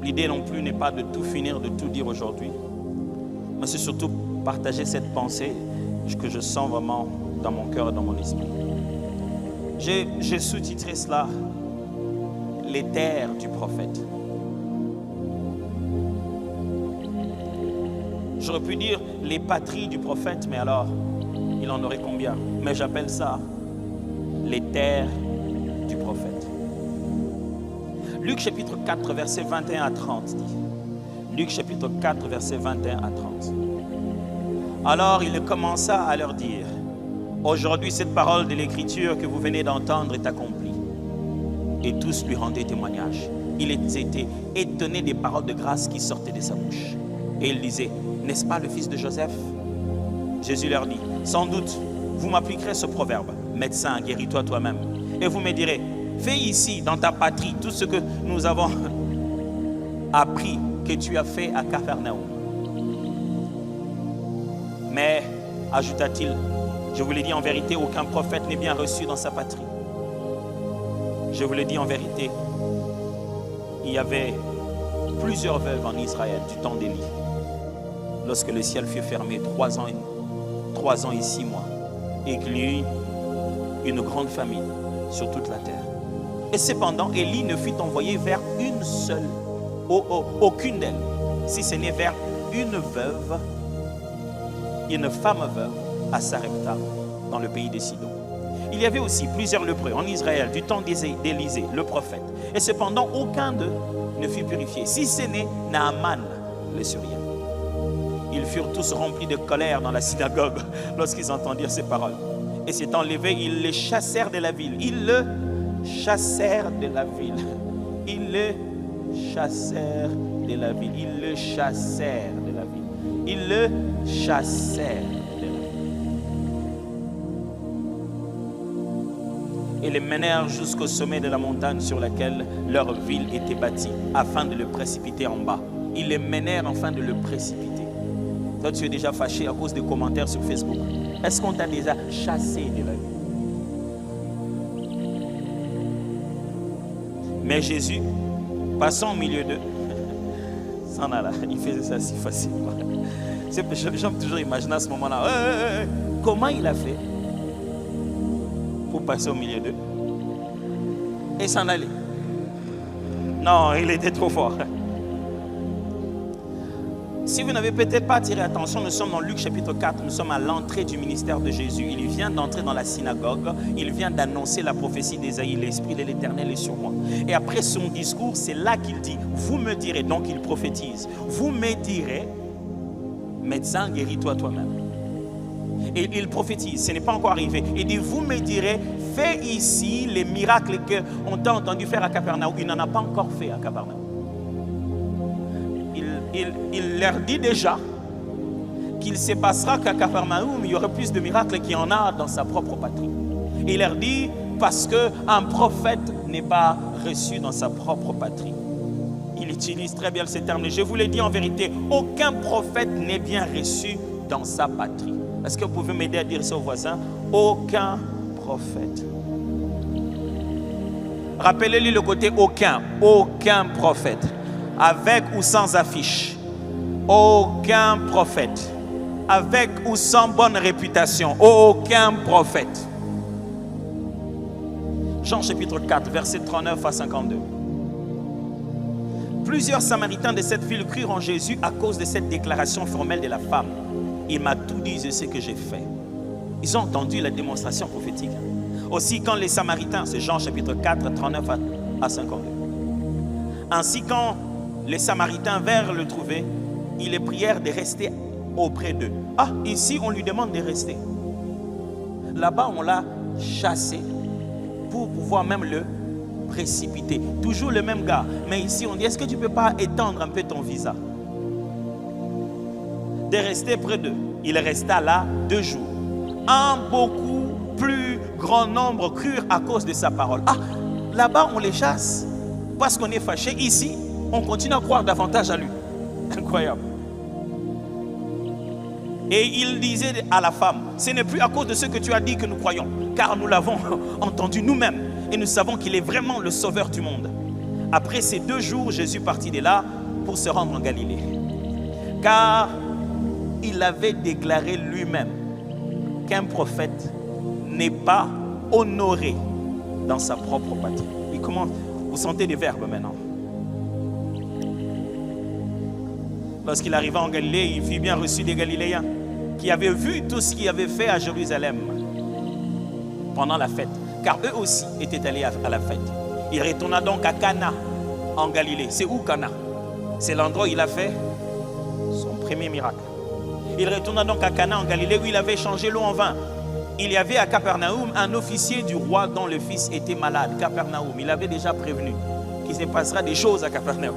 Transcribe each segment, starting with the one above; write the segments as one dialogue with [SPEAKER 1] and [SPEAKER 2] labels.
[SPEAKER 1] L'idée non plus n'est pas de tout finir, de tout dire aujourd'hui, mais c'est surtout partager cette pensée que je sens vraiment dans mon cœur et dans mon esprit. J'ai sous-titré cela « Les terres du prophète ». J'aurais pu dire « les patries du prophète », mais alors, il en aurait combien? Mais j'appelle ça « les terres du prophète ». Luc chapitre 4, versets 21 à 30 dit. Luc chapitre 4, versets 21 à 30. Alors il commença à leur dire, aujourd'hui cette parole de l'écriture que vous venez d'entendre est accomplie. Et tous lui rendaient témoignage. Il était étonné des paroles de grâce qui sortaient de sa bouche. Et il disait, n'est-ce pas le fils de Joseph? Jésus leur dit, sans doute, vous m'appliquerez ce proverbe, médecin, guéris-toi toi-même. Et vous me direz, fais ici, dans ta patrie, tout ce que nous avons appris que tu as fait à Capharnaüm. Mais, ajouta-t-il, je vous l'ai dit en vérité, aucun prophète n'est bien reçu dans sa patrie. Je vous l'ai dit en vérité, il y avait plusieurs veuves en Israël du temps d'Élie. Lorsque le ciel fut fermé 3 ans et 6 mois, et qu'il y eut une grande famine sur toute la terre. Et cependant, Élie ne fut envoyé vers une seule, aucune d'elles, si ce n'est vers une veuve, une femme veuve à Sarepta, dans le pays des Sidon. Il y avait aussi plusieurs lépreux en Israël du temps d'Élisée, le prophète. Et cependant, aucun d'eux ne fut purifié, si ce n'est Naaman, le Syrien. Ils furent tous remplis de colère dans la synagogue lorsqu'ils entendirent ces paroles. Et s'étant levés, ils les chassèrent de la ville. Ils le chassèrent de la ville. Ils le chassèrent de la ville. Ils le chassèrent de la ville. Ils le chassèrent de la ville. Et les menèrent jusqu'au sommet de la montagne sur laquelle leur ville était bâtie, afin de le précipiter en bas. Ils les menèrent afin de le précipiter. Toi, tu es déjà fâché à cause des commentaires sur Facebook. Est-ce qu'on t'a déjà chassé de la vie? Mais Jésus, passant au milieu d'eux, s'en alla. Il faisait ça si facilement. J'aime toujours imaginer à ce moment-là. Comment il a fait pour passer au milieu d'eux et s'en aller? Non, il était trop fort. Si vous n'avez peut-être pas attiré attention, nous sommes dans Luc chapitre 4, nous sommes à l'entrée du ministère de Jésus. Il vient d'entrer dans la synagogue, il vient d'annoncer la prophétie d'Ésaïe, l'Esprit de l'Éternel est sur moi. Et après son discours, c'est là qu'il dit, vous me direz, donc il prophétise, vous me direz, médecin, guéris-toi toi-même. Et il prophétise, ce n'est pas encore arrivé. Il dit, vous me direz, fais ici les miracles qu'on t'a entendu faire à Capharnaüm. Il n'en a pas encore fait à Capharnaüm. Il leur dit déjà qu'il se passera qu'à Capharnaüm, il y aurait plus de miracles qu'il y en a dans sa propre patrie. Et il leur dit parce qu'un prophète n'est pas reçu dans sa propre patrie. Il utilise très bien ce terme. Je vous l'ai dit en vérité, aucun prophète n'est bien reçu dans sa patrie. Est-ce que vous pouvez m'aider à dire ça aux voisins? Aucun prophète. Rappelez-lui le côté aucun. Aucun prophète. Avec ou sans affiche, aucun prophète. Avec ou sans bonne réputation, aucun prophète. Jean chapitre 4, versets 39 à 52. Plusieurs Samaritains de cette ville crurent en Jésus à cause de cette déclaration formelle de la femme. Il m'a tout dit de ce que j'ai fait. Ils ont entendu la démonstration prophétique. Aussi quand les Samaritains, c'est Jean chapitre 4, 39 à 52. Ainsi quand les Samaritains vinrent le trouver, ils les prièrent de rester auprès d'eux. Ah, ici on lui demande de rester. Là-bas on l'a chassé pour pouvoir même le précipiter. Toujours le même gars. Mais ici on dit, est-ce que tu ne peux pas étendre un peu ton visa? De rester près d'eux. Il resta là 2 jours. Un beaucoup plus grand nombre crurent à cause de sa parole. Ah, là-bas on les chasse parce qu'on est fâché. Ici, on continue à croire davantage à lui. Incroyable. Et il disait à la femme, ce n'est plus à cause de ce que tu as dit que nous croyons, car nous l'avons entendu nous-mêmes et nous savons qu'il est vraiment le sauveur du monde. Après ces 2 jours, Jésus partit de là pour se rendre en Galilée. Car il avait déclaré lui-même qu'un prophète n'est pas honoré dans sa propre patrie. Et comment vous sentez des verbes maintenant? Lorsqu'il arriva en Galilée, il fut bien reçu des Galiléens qui avaient vu tout ce qu'il avait fait à Jérusalem pendant la fête, car eux aussi étaient allés à la fête. Il retourna donc à Cana en Galilée. C'est où Cana? C'est l'endroit où il a fait son premier miracle. Il retourna donc à Cana en Galilée où il avait changé l'eau en vin. Il y avait à Capernaum un officier du roi dont le fils était malade. Capernaum, il avait déjà prévenu qu'il se passera des choses à Capernaum.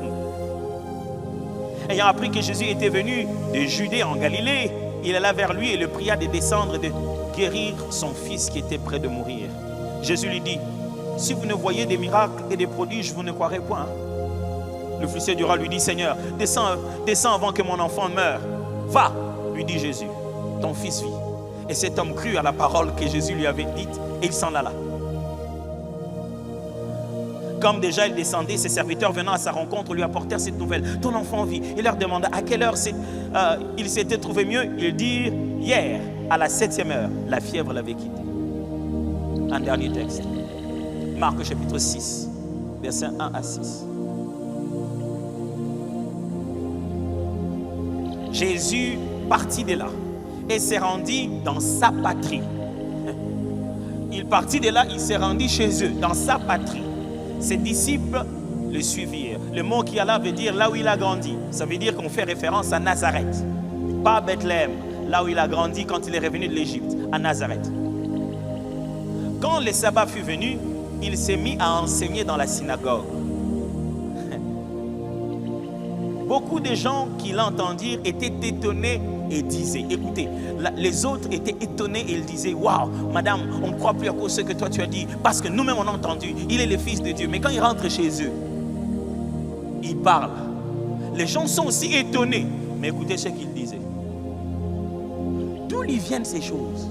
[SPEAKER 1] Ayant appris que Jésus était venu de Judée en Galilée, il alla vers lui et le pria de descendre et de guérir son fils qui était près de mourir. Jésus lui dit: si vous ne voyez des miracles et des prodiges, vous ne croirez point. L'officier du roi lui dit: Seigneur, descends avant que mon enfant meure. Va, lui dit Jésus, ton fils vit. Et cet homme crut à la parole que Jésus lui avait dite et il s'en alla. Comme déjà il descendait, ses serviteurs venant à sa rencontre lui apportèrent cette nouvelle: ton enfant vit. Il leur demanda à quelle heure il s'était trouvé mieux. Ils dirent: hier, à la 7e heure, la fièvre l'avait quitté. Un dernier texte. Marc chapitre 6, versets 1 à 6. Jésus partit de là et s'est rendu dans sa patrie. Il partit de là, il s'est rendu chez eux, dans sa patrie. Ses disciples le suivirent. Le mot qui est là veut dire là où il a grandi. Ça veut dire qu'on fait référence à Nazareth. Pas à Bethléem, là où il a grandi quand il est revenu de l'Égypte, à Nazareth. Quand le sabbat fut venu, il s'est mis à enseigner dans la synagogue. Beaucoup de gens qui l'entendirent étaient étonnés et disaient, écoutez, les autres étaient étonnés et ils disaient: waouh, madame, on ne croit plus à cause de ce que toi tu as dit, parce que nous-mêmes on a entendu, il est le fils de Dieu. Mais quand il rentre chez eux, il parle. Les gens sont aussi étonnés. Mais écoutez ce qu'il disait. D'où lui viennent ces choses?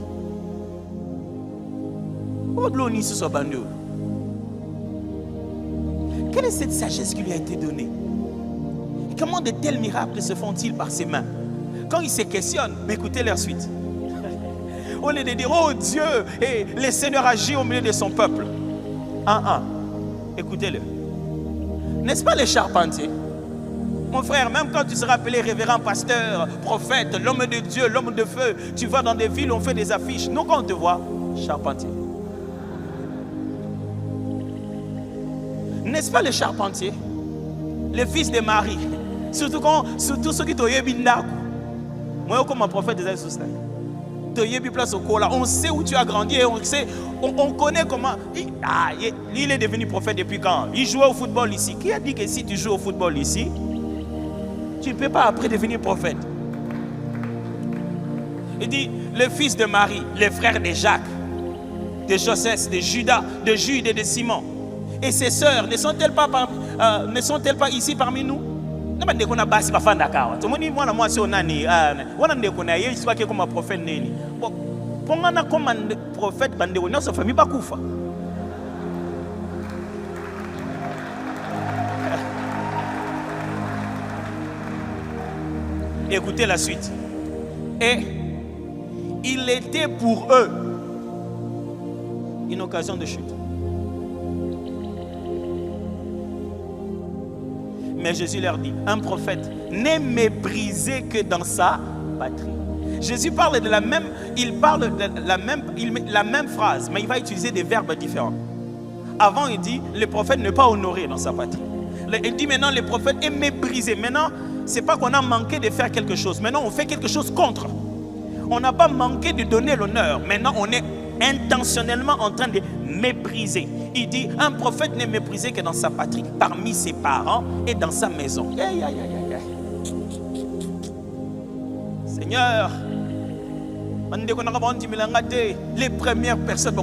[SPEAKER 1] Quelle est cette sagesse qui lui a été donnée? Et comment de tels miracles se font-ils par ses mains? Quand il se questionne, mais écoutez leur suite. Au lieu de dire: oh Dieu, et le Seigneur agit au milieu de son peuple. Écoutez-le. N'est-ce pas les charpentiers? Mon frère, même quand tu seras appelé révérend, pasteur, prophète, l'homme de Dieu, l'homme de feu, tu vas dans des villes, on fait des affiches. Nous, quand on te voit, charpentier. N'est-ce pas les charpentiers? Les fils de Marie. Surtout ceux qui t'ont eu moi, comme un prophète des années, on sait où tu as grandi et on connaît comment. Il est devenu prophète depuis quand? Il jouait au football ici. Qui a dit que si tu joues au football ici, tu ne peux pas après devenir prophète? Il dit: le fils de Marie, les frères de Jacques, de Joseph, de Judas, de Jude et de Simon. Et ses sœurs ne sont-elles pas ici parmi nous? Bon, écoutez la suite. Et il était pour eux une occasion de chute. Mais Jésus leur dit: un prophète n'est méprisé que dans sa patrie. Jésus parle de la même, la même phrase, mais il va utiliser des verbes différents. Avant, il dit: le prophète n'est pas honoré dans sa patrie. Il dit maintenant: le prophète est méprisé. Maintenant, ce n'est pas qu'on a manqué de faire quelque chose. Maintenant, on fait quelque chose contre. On n'a pas manqué de donner l'honneur. Maintenant, on est intentionnellement en train de mépriser. Il dit: un prophète n'est méprisé que dans sa patrie, parmi ses parents et dans sa maison. Seigneur, les premières personnes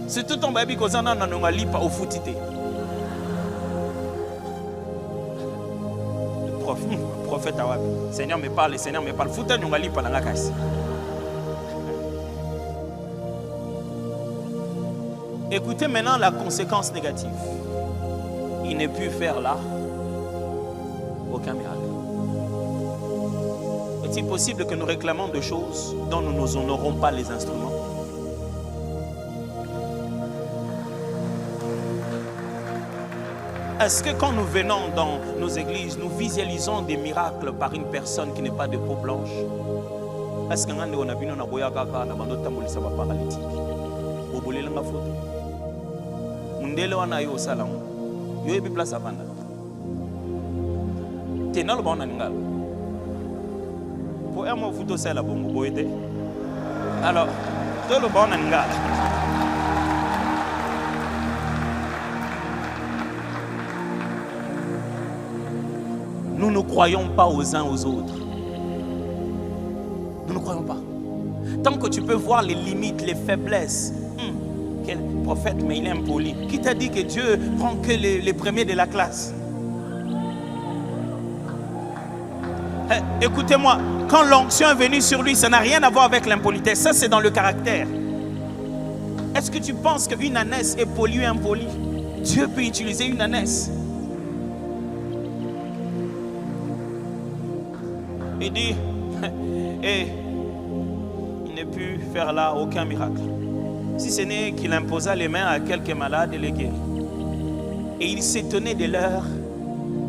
[SPEAKER 1] c'est tout ton baby qu'on a au footité. Prophète Awabi. Seigneur me parle, Seigneur me parle. Fouta nyongali pa langa kasi. Écoutez maintenant la conséquence négative. Il ne put faire là aucun miracle. Est-il possible que nous réclamons de choses dont nous n'honorons pas les instruments? Est-ce que quand nous venons dans nos églises, nous visualisons des miracles par une personne qui n'est pas de peau blanche? Est-ce qu'on a vu un paralytique? Mundele wana yo salam. Yo ebi place avanda. Tenal bona ningal. Po emo futo sala bongo boyede. Alors, tout le bona ningal. Nous ne croyons pas aux uns aux autres. Nous ne croyons pas. Tant que tu peux voir les limites, les faiblesses. Quel prophète, mais il est impoli. Qui t'a dit que Dieu prend que les premiers de la classe? Écoutez-moi, quand l'onction est venue sur lui, ça n'a rien à voir avec l'impolitesse. Ça, c'est dans le caractère. Est-ce que tu penses qu'une ânesse est polie ou impolie? Dieu peut utiliser une ânesse. Il dit, et il ne put faire là aucun miracle. Si ce n'est qu'il imposa les mains à quelques malades et les guérit. Et il s'étonnait de leur...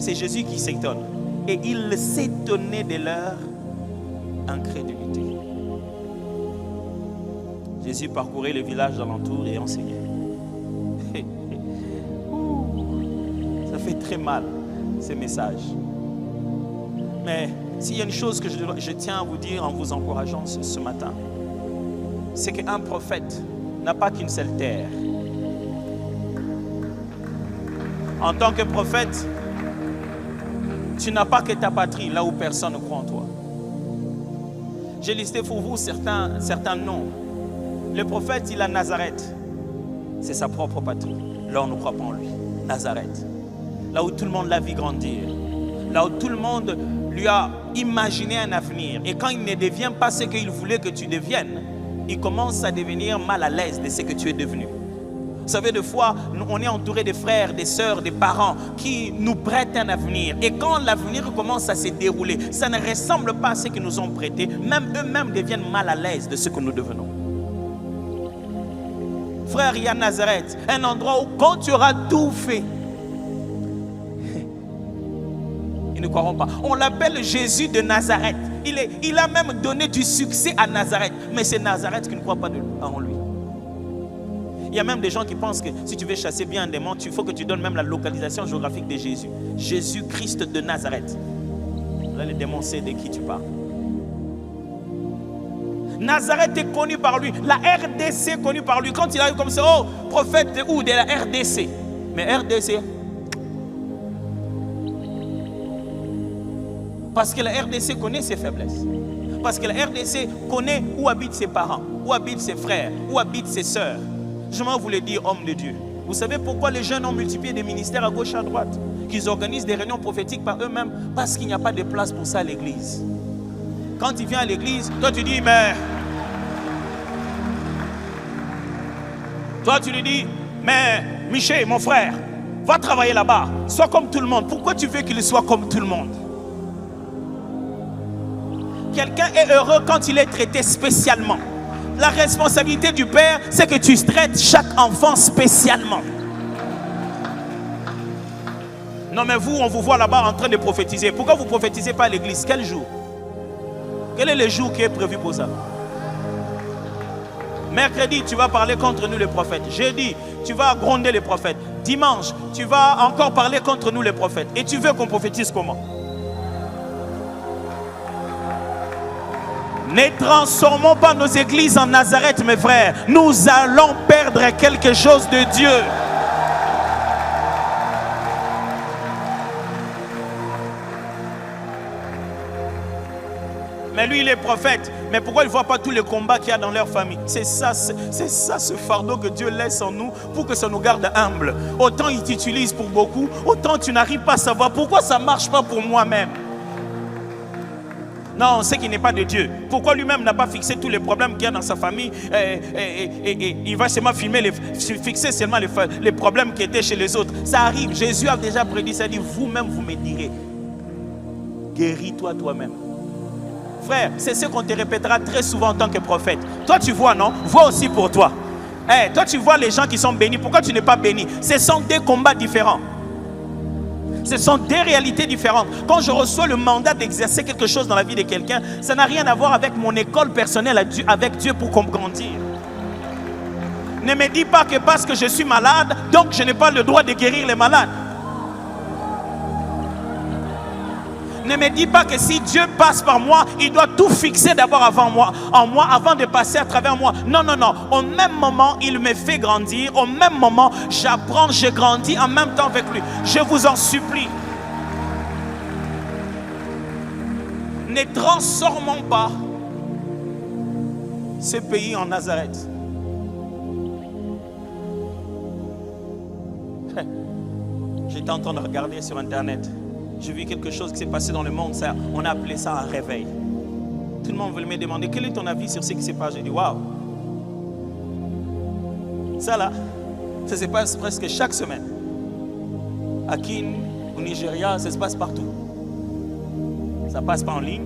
[SPEAKER 1] C'est Jésus qui s'étonne. Et il s'étonnait de leur incrédulité. Jésus parcourait les villages alentours et enseignait. Ça fait très mal, ces messages. Mais s'il y a une chose que je tiens à vous dire en vous encourageant ce matin, c'est qu'un prophète n'a pas qu'une seule terre. En tant que prophète, tu n'as pas que ta patrie, là où personne ne croit en toi. J'ai listé pour vous certains noms. Le prophète, il a Nazareth. C'est sa propre patrie. Là, on ne croit pas en lui. Nazareth. Là où tout le monde l'a vu grandir. Là où tout le monde lui a imaginé un avenir. Et quand il ne devient pas ce qu'il voulait que tu deviennes, il commence à devenir mal à l'aise de ce que tu es devenu. Vous savez, des fois, on est entouré de frères, de sœurs, de parents qui nous prêtent un avenir. Et quand l'avenir commence à se dérouler, ça ne ressemble pas à ce qu'ils nous ont prêté. Même eux-mêmes deviennent mal à l'aise de ce que nous devenons. Frère, il y a Nazareth, un endroit où quand tu auras tout fait, ils ne croiront pas. On l'appelle Jésus de Nazareth. Il a même donné du succès à Nazareth. Mais c'est Nazareth qui ne croit pas en lui. Il y a même des gens qui pensent que si tu veux chasser bien un démon, il faut que tu donnes même la localisation géographique de Jésus. Jésus-Christ de Nazareth. Là, le démon sait de qui tu parles. Nazareth est connu par lui. La RDC est connue par lui. Quand il arrive comme ça, oh, prophète de où? De la RDC. Mais RDC... Parce que la RDC connaît ses faiblesses. Parce que la RDC connaît où habitent ses parents, où habitent ses frères, où habitent ses sœurs. Je vais vous le dire, homme de Dieu. Vous savez pourquoi les jeunes ont multiplié des ministères à gauche et à droite? Qu'ils organisent des réunions prophétiques par eux-mêmes? Parce qu'il n'y a pas de place pour ça à l'église. Quand il vient à l'église, toi tu dis, mais... Toi tu lui dis, mais Michel, mon frère, va travailler là-bas. Sois comme tout le monde. Pourquoi tu veux qu'il soit comme tout le monde? Quelqu'un est heureux quand il est traité spécialement. La responsabilité du Père, c'est que tu traites chaque enfant spécialement. Non mais vous, on vous voit là-bas en train de prophétiser. Pourquoi vous ne prophétisez pas à l'église? Quel jour? Quel est le jour qui est prévu pour ça? Mercredi, tu vas parler contre nous les prophètes. Jeudi, tu vas gronder les prophètes. Dimanche, tu vas encore parler contre nous les prophètes. Et tu veux qu'on prophétise comment? Ne transformons pas nos églises en Nazareth, mes frères. Nous allons perdre quelque chose de Dieu. Mais lui, il est prophète. Mais pourquoi il ne voit pas tous les combats qu'il y a dans leur famille? C'est ça ce fardeau que Dieu laisse en nous pour que ça nous garde humbles. Autant il t'utilise pour beaucoup, autant tu n'arrives pas à savoir pourquoi ça ne marche pas pour moi-même. Non, c'est qu'il n'est pas de Dieu. Pourquoi lui-même n'a pas fixé tous les problèmes qu'il y a dans sa famille et il va seulement fixer seulement les problèmes qui étaient chez les autres. Ça arrive. Jésus a déjà prédit, ça dit, vous-même vous me direz, guéris-toi toi-même. Frère, c'est ce qu'on te répétera très souvent en tant que prophète. Toi tu vois, non? Vois aussi pour toi. Toi tu vois les gens qui sont bénis. Pourquoi tu n'es pas béni? Ce sont des combats différents. Ce sont des réalités différentes. Quand je reçois le mandat d'exercer quelque chose dans la vie de quelqu'un, ça n'a rien à voir avec mon école personnelle avec Dieu pour grandir. Ne me dis pas que parce que je suis malade, donc je n'ai pas le droit de guérir les malades. Ne me dis pas que si Dieu passe par moi, il doit tout fixer d'abord en moi, avant de passer à travers moi. Non, non, non. Au même moment, il me fait grandir. Au même moment, j'apprends, je grandis en même temps avec lui. Je vous en supplie. Ne transformons pas ce pays en Nazareth. J'étais en train de regarder sur Internet. J'ai vu quelque chose qui s'est passé dans le monde. Ça, on a appelé ça un réveil. Tout le monde voulait me demander quel est ton avis sur ce qui s'est passé. J'ai dit waouh. Ça là, ça se passe presque chaque semaine. À Kin, au Nigeria, ça se passe partout. Ça passe pas en ligne.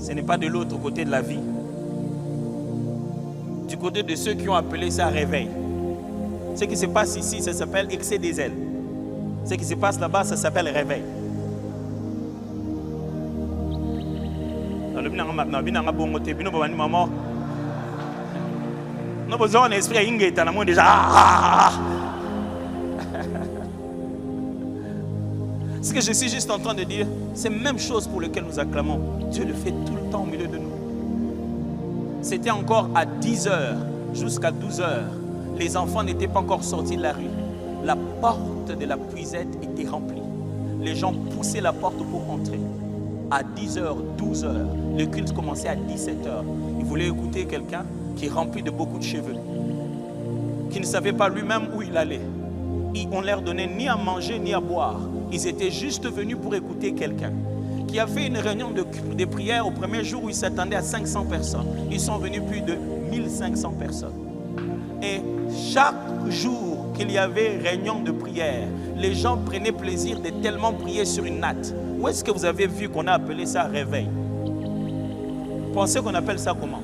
[SPEAKER 1] Ce n'est pas de l'autre côté de la vie. Du côté de ceux qui ont appelé ça réveil. Ce qui se passe ici, ça s'appelle excès des ailes. Ce qui se passe là-bas, ça s'appelle réveil. Ce que je suis juste en train de dire, c'est la même chose pour laquelle nous acclamons. Dieu le fait tout le temps au milieu de nous. C'était encore à 10 heures, jusqu'à 12 heures. Les enfants n'étaient pas encore sortis de la rue. La porte de la puisette était remplie. Les gens poussaient la porte pour entrer. À 10h, 12h, le culte commençait à 17h. Ils voulaient écouter quelqu'un qui est rempli de beaucoup de cheveux, qui ne savait pas lui-même où il allait. On ne leur donnait ni à manger ni à boire. Ils étaient juste venus pour écouter quelqu'un qui a fait une réunion de prière au premier jour où ils s'attendaient à 500 personnes. Ils sont venus plus de 1500 personnes. Et chaque jour qu'il y avait réunion de prière, les gens prenaient plaisir de tellement prier sur une natte. Où est-ce que vous avez vu qu'on a appelé ça réveil? Pensez qu'on appelle ça comment?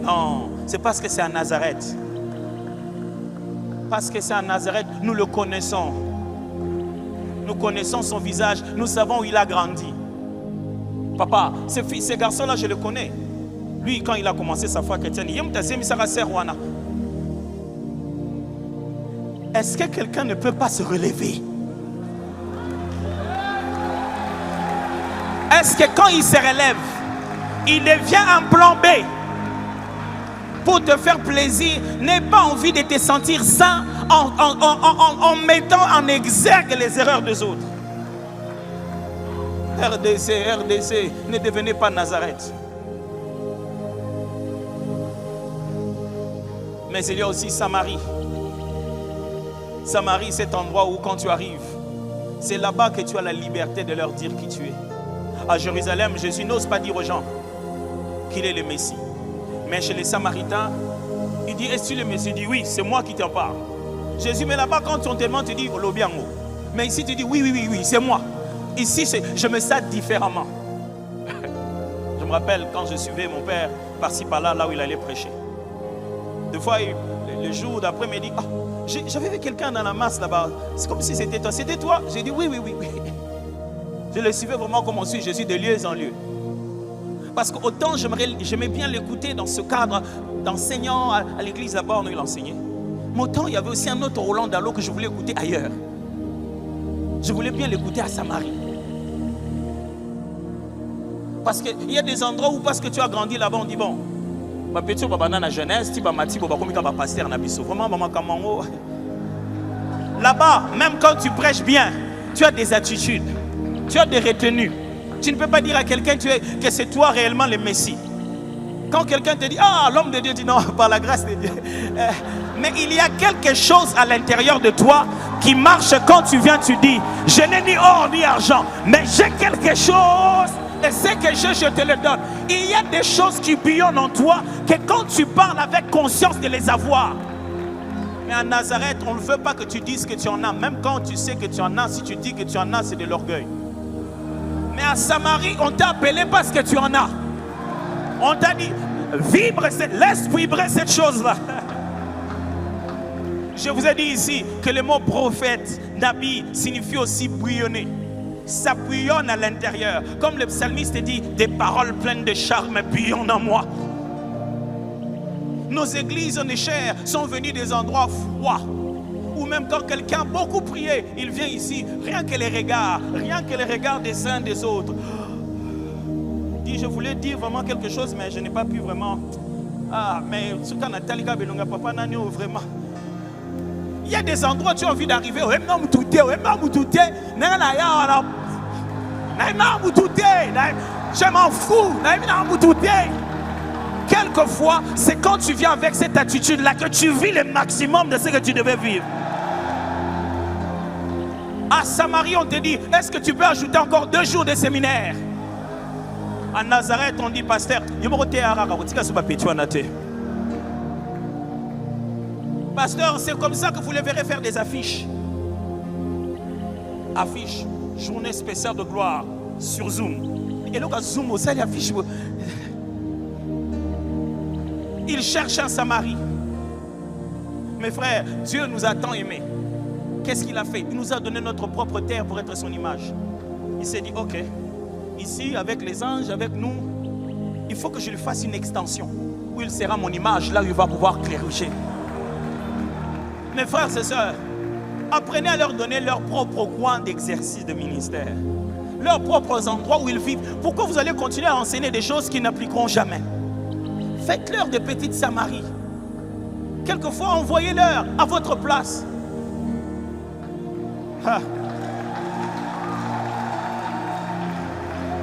[SPEAKER 1] Non, c'est parce que c'est à Nazareth. Parce que c'est à Nazareth, nous le connaissons. Nous connaissons son visage, nous savons où il a grandi. Papa, ce garçon-là, je le connais. Lui, quand il a commencé sa foi chrétienne, est-ce que quelqu'un ne peut pas se relever? Est-ce que quand il se relève, il devient un plan B pour te faire plaisir? N'aie pas envie de te sentir sain en mettant en exergue les erreurs des autres. RDC, ne devenez pas Nazareth. Mais il y a aussi Samarie. Samarie, cet endroit où quand tu arrives, c'est là-bas que tu as la liberté de leur dire qui tu es. À Jérusalem, Jésus n'ose pas dire aux gens qu'il est le Messie. Mais chez les Samaritains, il dit, est-ce que tu es le Messie? Il dit, oui, c'est moi qui t'en parle. Jésus, mais là-bas, quand on te demande, tu dis, Olobiango. Mais ici, tu dis, oui, c'est moi. Ici, je me sens différemment. Je me rappelle quand je suivais mon père par-ci par-là, là où il allait prêcher. Deux fois, le jour d'après, il m'a dit, j'avais vu quelqu'un dans la masse là-bas. C'est comme si c'était toi. C'était toi? J'ai dit oui. Je le suivais vraiment comme on suit Jésus de lieu en lieu. Parce qu'autant j'aimais bien l'écouter dans ce cadre d'enseignant à l'église là-bas où il enseignait. Mais autant il y avait aussi un autre Roland Dallot que je voulais écouter ailleurs. Je voulais bien l'écouter à Samarie. Parce qu'il y a des endroits où parce que tu as grandi là-bas, on dit bon, la jeunesse, là-bas, même quand tu prêches bien, tu as des attitudes, tu as des retenues. Tu ne peux pas dire à quelqu'un que c'est toi réellement le Messie. Quand quelqu'un te dit, ah, l'homme de Dieu, dit non, par la grâce de Dieu. Mais il y a quelque chose à l'intérieur de toi qui marche quand tu viens, tu dis, je n'ai ni or ni argent, mais j'ai quelque chose et c'est que je te le donne. Il y a des choses qui bouillonnent en toi que quand tu parles avec conscience de les avoir. Mais à Nazareth, on ne veut pas que tu dises que tu en as. Même quand tu sais que tu en as, si tu dis que tu en as, c'est de l'orgueil. Mais à Samarie, on t'a appelé parce que tu en as. On t'a dit, laisse vibrer cette chose-là. Je vous ai dit ici que le mot prophète, Nabi, signifie aussi bouillonner. Ça bouillonne à l'intérieur. Comme le psalmiste dit, des paroles pleines de charme bouillonnent en moi. Nos églises en chair sont venues des endroits froids. Ou même quand quelqu'un a beaucoup prié, il vient ici, rien que les regards des uns des autres. Je voulais dire vraiment quelque chose, mais je n'ai pas pu vraiment. Ah, mais ce qu'on a Talika Belonga Papa Nanyo, vraiment. Il y a des endroits où tu as envie d'arriver. Je m'en fous. Quelquefois, c'est quand tu viens avec cette attitude-là que tu vis le maximum de ce que tu devais vivre. À Samarie, on te dit, est-ce que tu peux ajouter encore 2 jours de séminaire? À Nazareth, on dit, pasteur, pasteur, c'est comme ça que vous les verrez faire des affiches. Affiche, journée spéciale de gloire sur Zoom. Et là, Zoom, ça, les affiches. Il cherche un Samarie. Mes frères, Dieu nous a tant aimés. Qu'est-ce qu'il a fait? Il nous a donné notre propre terre pour être son image. Il s'est dit, ok, ici, avec les anges, avec nous, il faut que je lui fasse une extension où il sera mon image, là où il va pouvoir clairer. Mes frères et sœurs, apprenez à leur donner leur propre coin d'exercice de ministère, leurs propres endroits où ils vivent. Pourquoi vous allez continuer à enseigner des choses qui n'appliqueront jamais? Faites-leur des petites Samaries. Quelquefois, envoyez-leur à votre place. Ah.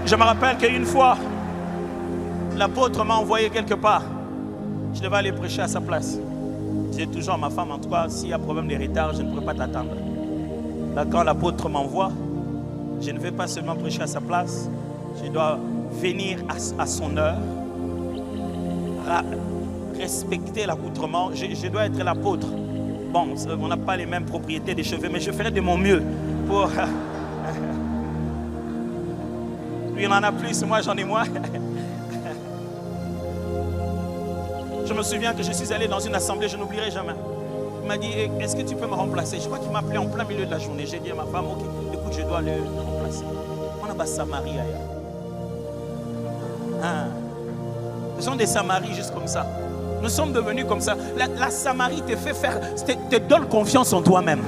[SPEAKER 1] Je me rappelle qu'une fois, l'apôtre m'a envoyé quelque part. Je devais aller prêcher à sa place. Je disais toujours à ma femme, en tout cas, s'il y a problème de retard, je ne pourrais pas t'attendre. Là, quand l'apôtre m'envoie, je ne vais pas seulement prêcher à sa place, je dois venir à son heure, respecter l'accoutrement. Je dois être l'apôtre. Bon, on n'a pas les mêmes propriétés des cheveux, mais je ferai de mon mieux pour... Lui, il en a plus, moi, j'en ai moins. Je me souviens que je suis allé dans une assemblée, je n'oublierai jamais. Il m'a dit, est-ce que tu peux me remplacer? Je crois qu'il m'a appelé en plein milieu de la journée. J'ai dit à ma femme, ok, écoute, je dois le remplacer. On a pas Samarie ailleurs. Hein? Ce sont des Samaries juste comme ça. Nous sommes devenus comme ça. La Samarie te fait faire, te donne confiance en toi-même.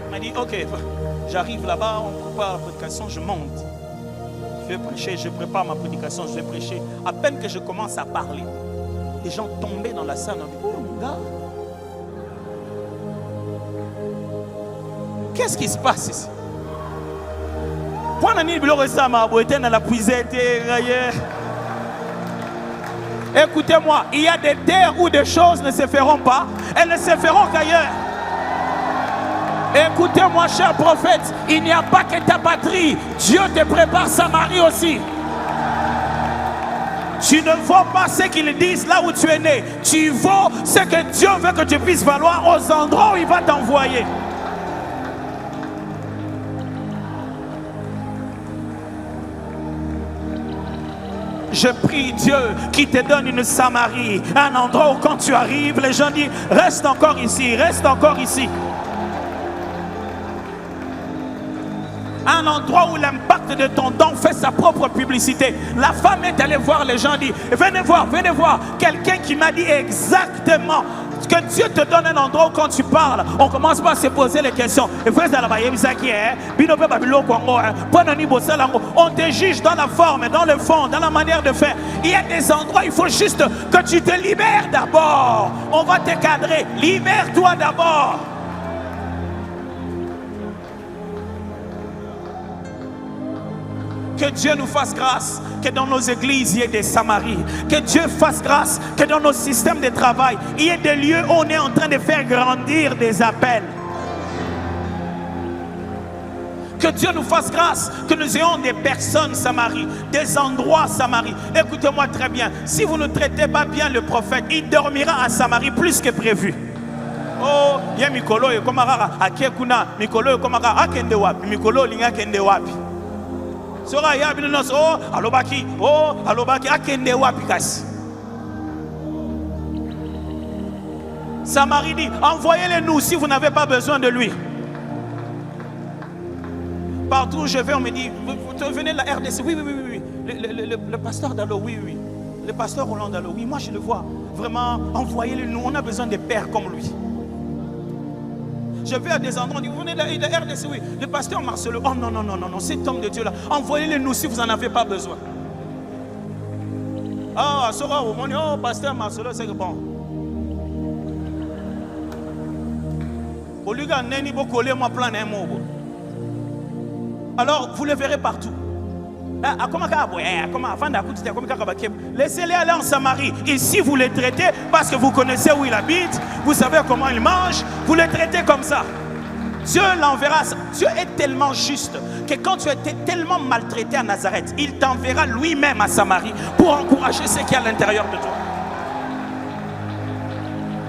[SPEAKER 1] Il m'a dit, ok, j'arrive là-bas, on prépare la prédication, je monte. Je vais prêcher, je prépare ma prédication, je vais prêcher. À peine que je commence à parler, les gens tombaient dans la salle. On dit, oh mon gars, qu'est-ce qui se passe ici? Écoutez-moi, il y a des terres où des choses ne se feront pas, elles ne se feront qu'ailleurs. Écoutez-moi, cher prophète, il n'y a pas que ta patrie. Dieu te prépare Samarie aussi. Tu ne vaux pas ce qu'ils disent là où tu es né. Tu vaux ce que Dieu veut que tu puisses valoir aux endroits où il va t'envoyer. Je prie Dieu qui te donne une Samarie, un endroit où quand tu arrives, les gens disent, reste encore ici, reste encore ici. Un endroit où l'impact de ton don fait sa propre publicité. La femme est allée voir les gens, dit, venez voir, quelqu'un qui m'a dit exactement que Dieu te donne un endroit où quand tu parles, on commence pas à se poser les questions. On te juge dans la forme, dans le fond, dans la manière de faire. Il y a des endroits, il faut juste que tu te libères d'abord. On va te cadrer. Libère-toi d'abord. Que Dieu nous fasse grâce, que dans nos églises, il y ait des Samaries. Que Dieu fasse grâce, que dans nos systèmes de travail, il y ait des lieux où on est en train de faire grandir des appels. Que Dieu nous fasse grâce, que nous ayons des personnes Samarie, des endroits Samarie. Écoutez-moi très bien, si vous ne traitez pas bien le prophète, il dormira à Samarie plus que prévu. Oh, il y a Mikolo et Komara, Akekuna, Mikolo et Komara, Akende Wapi, Mikolo Linga Kende Wapi. Sora ya binos, oh, alobaki, Akende Wapi Kasi. Samarie dit, envoyez-les nous si vous n'avez pas besoin de lui. Partout où je vais, on me dit, vous venez de la RDC, oui. Le pasteur Dalo, oui. Le pasteur Roland Dalo, oui, moi je le vois. Vraiment, envoyez-le nous, on a besoin de pères comme lui. Je vais à des endroits, on dit, vous venez de la RDC, oui. Le pasteur Marcelo, oh non, cet homme de Dieu là, envoyez-le nous si vous n'en avez pas besoin. Ah, Sora, oh, pasteur Marcelo, c'est bon. Alors, vous le verrez partout. Laissez-les aller en Samarie. Ici, vous les traitez parce que vous connaissez où il habite, vous savez comment il mange, vous les traitez comme ça. Dieu l'enverra. Dieu est tellement juste que quand tu étais tellement maltraité à Nazareth, il t'enverra lui-même à Samarie pour encourager ceux qui sont à l'intérieur de toi.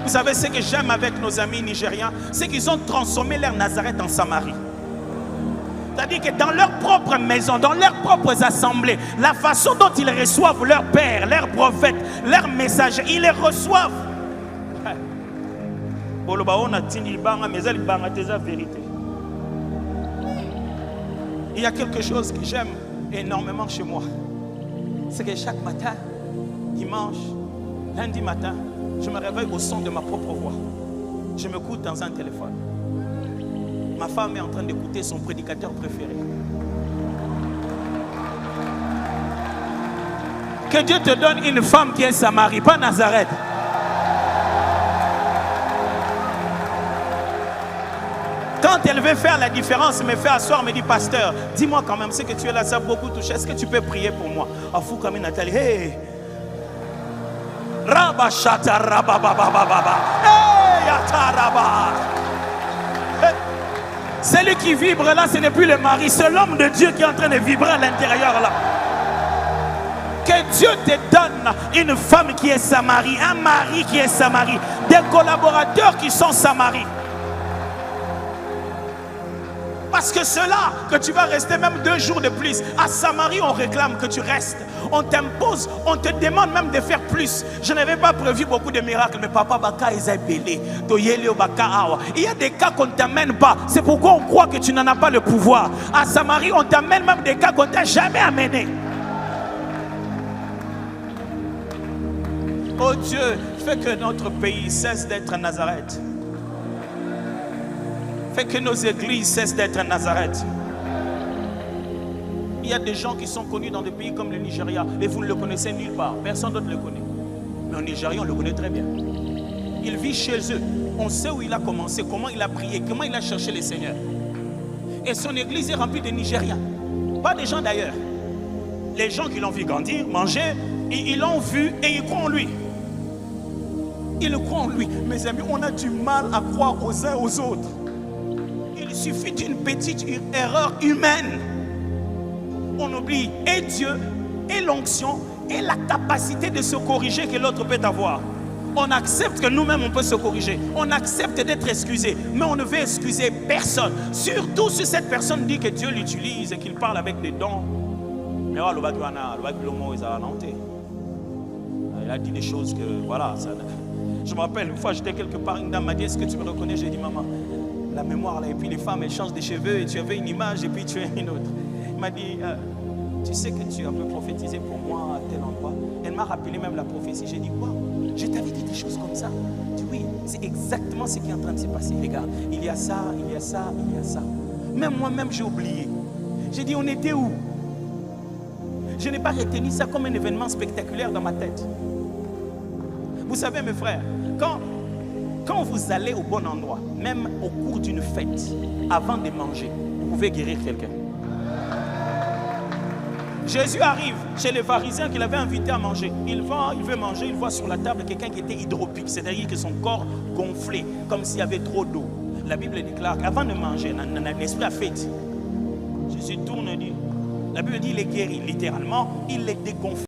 [SPEAKER 1] Vous savez ce que j'aime avec nos amis nigérians, c'est qu'ils ont transformé leur Nazareth en Samarie. C'est-à-dire que dans leur propre maison, dans leurs propres assemblées, la façon dont ils reçoivent leur père, leurs prophètes, leurs messagers, ils les reçoivent. Il y a quelque chose que j'aime énormément chez moi. C'est que chaque matin, dimanche, lundi matin, je me réveille au son de ma propre voix. Je m'écoute dans un téléphone. Ma femme est en train d'écouter son prédicateur préféré. Que Dieu te donne une femme qui est Samarie, pas Nazareth. Quand elle veut faire la différence, me fait asseoir, me dit, pasteur, dis-moi quand même, c'est que tu es là, ça a beaucoup touché. Est-ce que tu peux prier pour moi? Afou comme Nathalie, hey! Rabashata rabababababa. Hey, yataraba. Celui qui vibre là, ce n'est plus le mari, c'est l'homme de Dieu qui est en train de vibrer à l'intérieur là. Que Dieu te donne une femme qui est Samarie, un mari qui est Samarie, des collaborateurs qui sont Samarie. Parce que cela, que tu vas rester même 2 jours de plus. À Samarie, on réclame que tu restes. On t'impose, on te demande même de faire plus. Je n'avais pas prévu beaucoup de miracles, mais papa Baka est belé. Il y a des cas qu'on ne t'amène pas. C'est pourquoi on croit que tu n'en as pas le pouvoir. À Samarie, on t'amène même des cas qu'on ne t'a jamais amené. Oh Dieu, fais que notre pays cesse d'être Nazareth. Fais que nos églises cessent d'être Nazareth. Il y a des gens qui sont connus dans des pays comme le Nigeria et vous ne le connaissez nulle part. Personne d'autre le connaît. Mais en Nigeria, on le connaît très bien. Il vit chez eux. On sait où il a commencé, comment il a prié, comment il a cherché le Seigneur. Et son église est remplie de Nigériens. Pas des gens d'ailleurs. Les gens qui l'ont vu grandir, manger, ils l'ont vu et ils croient en lui. Ils croient en lui. Mes amis, on a du mal à croire aux uns aux autres. Il suffit d'une petite erreur humaine. On oublie et Dieu, et l'onction, et la capacité de se corriger que l'autre peut avoir. On accepte que nous-mêmes on peut se corriger. On accepte d'être excusé. Mais on ne veut excuser personne. Surtout si cette personne dit que Dieu l'utilise et qu'il parle avec des dons. Il a dit des choses que, voilà. Ça, je me rappelle, une fois j'étais quelque part, une dame m'a dit, est-ce que tu me reconnais? J'ai dit, maman, la mémoire là, et puis les femmes elles changent des cheveux et tu avais une image et puis tu as une autre. Elle m'a dit, tu sais que tu as un peu prophétisé pour moi à tel endroit. Elle m'a rappelé même la prophétie. J'ai dit, quoi? Je t'avais dit des choses comme ça. Je dis, oui, c'est exactement ce qui est en train de se passer. Regarde, il y a ça, il y a ça, il y a ça. Même moi-même j'ai oublié. J'ai dit, on était où? Je n'ai pas retenu ça comme un événement spectaculaire dans ma tête. Vous savez mes frères, quand vous allez au bon endroit, même au cours d'une fête, avant de manger, vous pouvez guérir quelqu'un. Jésus arrive chez les pharisiens qu'il avait invités à manger. Il veut manger, il voit sur la table quelqu'un qui était hydropique, c'est-à-dire que son corps gonflé, comme s'il y avait trop d'eau. La Bible déclare qu'avant de manger, l'esprit a fait. Jésus tourne et dit, la Bible dit il est guéri, littéralement, il est dégonflé.